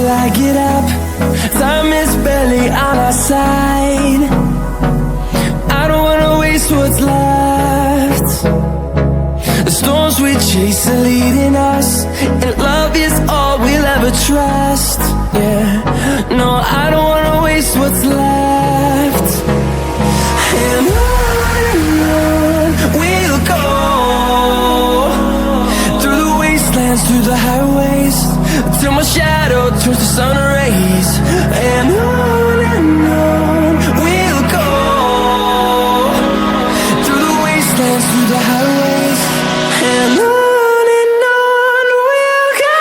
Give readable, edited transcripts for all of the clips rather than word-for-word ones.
till I get up. Time is barely on our side. I don't wanna waste what's left. The storms we chase are leading us, and love is all we'll ever trust. Yeah, no, I don't wanna waste what's left. And on we'll go, through the wastelands, through the highways, till my shadow turns to sun rays. And on we'll go, through the wastelands, through the highways, and on we'll go.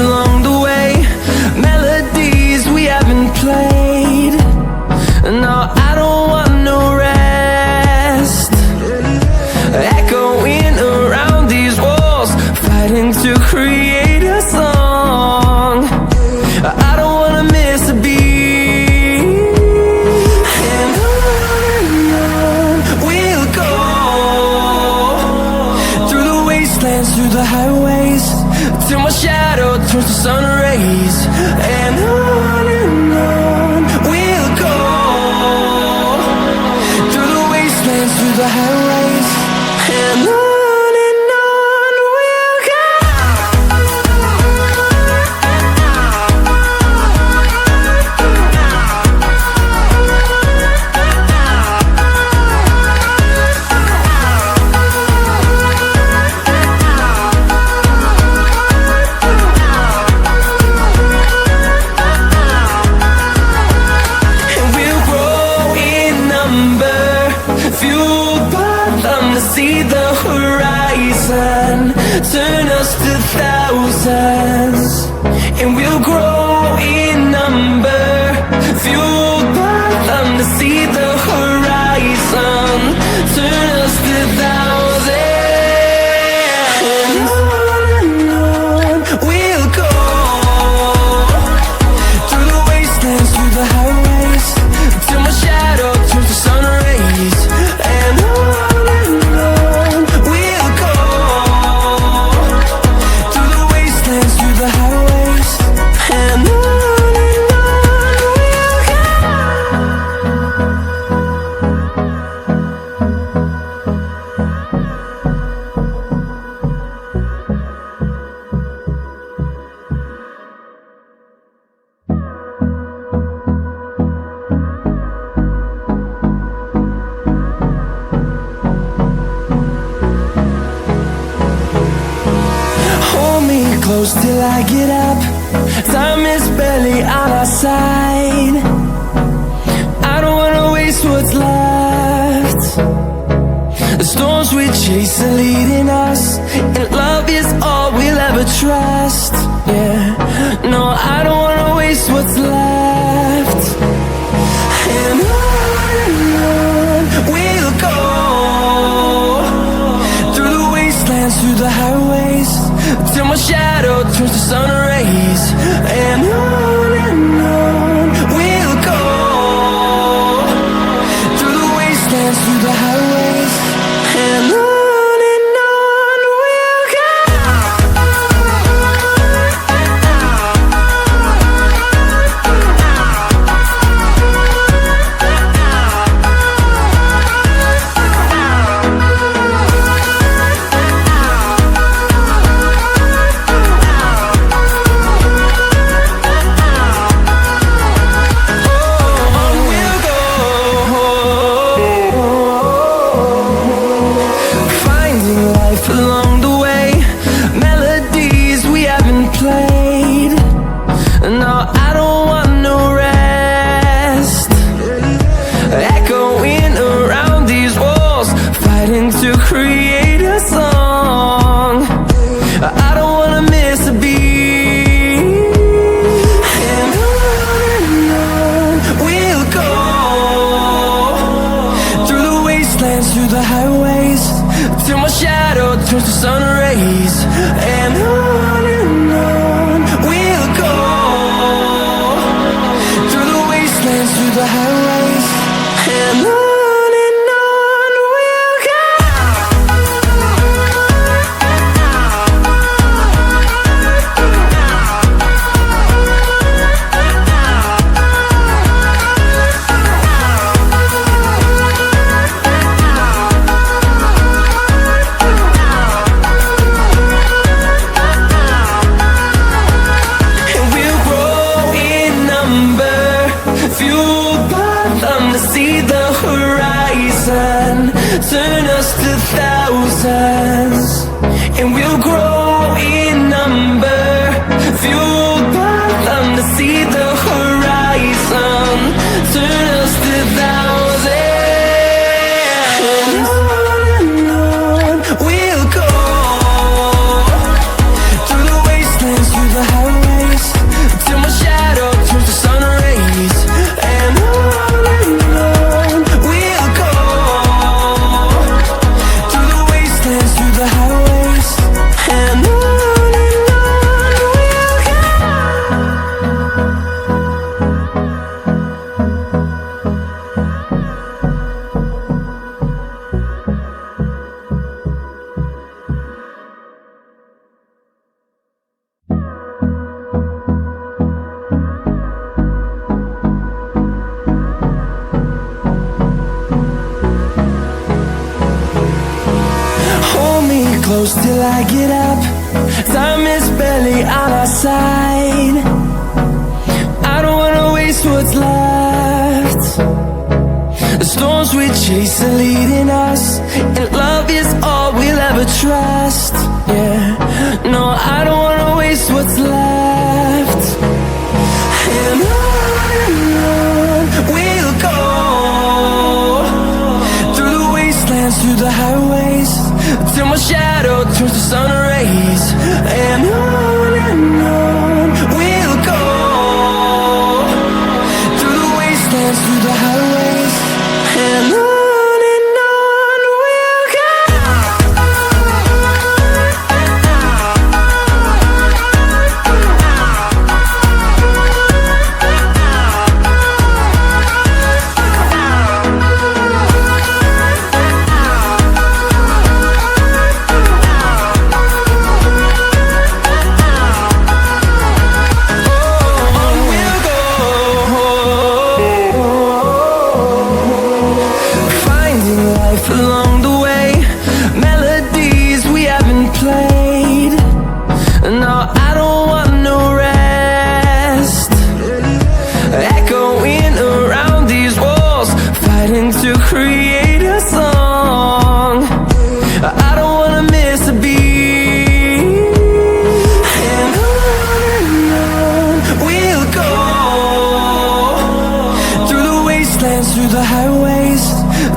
Along the way, melodies we haven't played. No, I don't want no rest. Echoing around these walls, fighting to create a song. I don't wanna miss a beat. And on we'll go, through the wastelands, through the highways, till my shadow turns to sun rays. And on we'll go, through the wastelands, through the highways, and on we'll go. Fueled by them to see the horizon, turn us to thousands, and we'll grow in number. Fueled by them to see the horizon, turn us to thousands. And on we'll go, through the wastelands, through the highways, till my shadow turns to sun rays. And on we'll go, through the wastelands, through the highways, and on we'll go. Hold me close till I get up. Time is barely on our side. I don't wanna waste what's left. The storms we chase are leading us, and love is all we'll ever trust. Yeah, no, I don't wanna waste what's left. And on we'll go, through the wastelands, through the highways, till my shadow turns to sun rays. And on we'll go, through the wastelands, through the highways, and on we'll go. turns to sun rays, and on we'll go, through the wastelands, through the highways, and on we'll go. Turn us to thousands, and we'll grow in number, fueled by them to see the horizon. Turn us to thousands, and on we'll go, through the wastelands, through the highways, till my shadow turns to sun rays, and on we'll go, through the highways, and on we'll go. Hold me close till I get up. Time is barely on our side. I don't wanna waste what's left. The storms we chase are leading us, and love is all we'll ever trust. Yeah, no, I don't wanna waste what's left. And on we'll go, through the wastelands, through the highways, till my shadow turns to sun rays, and on we'll go, through the wastelands, through the highways, and on we'll go. Along the way, melodies we haven't played. No, I don't want no rest. Echoing around these walls, fighting to create a song. I don't wanna miss a beat. And on we'll go, through the wastelands, through the highways,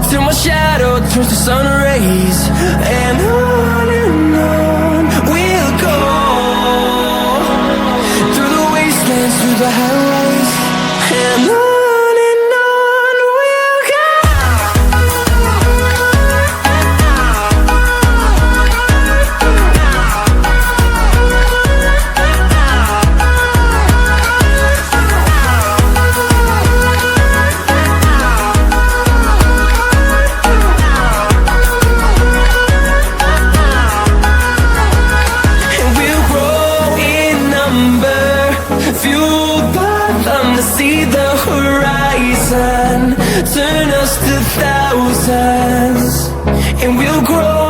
till my shadow turns to sun rays, and on we'll go, through the wastelands, through the highways, and on we'll go. See the horizon, turn us to thousands, and we'll grow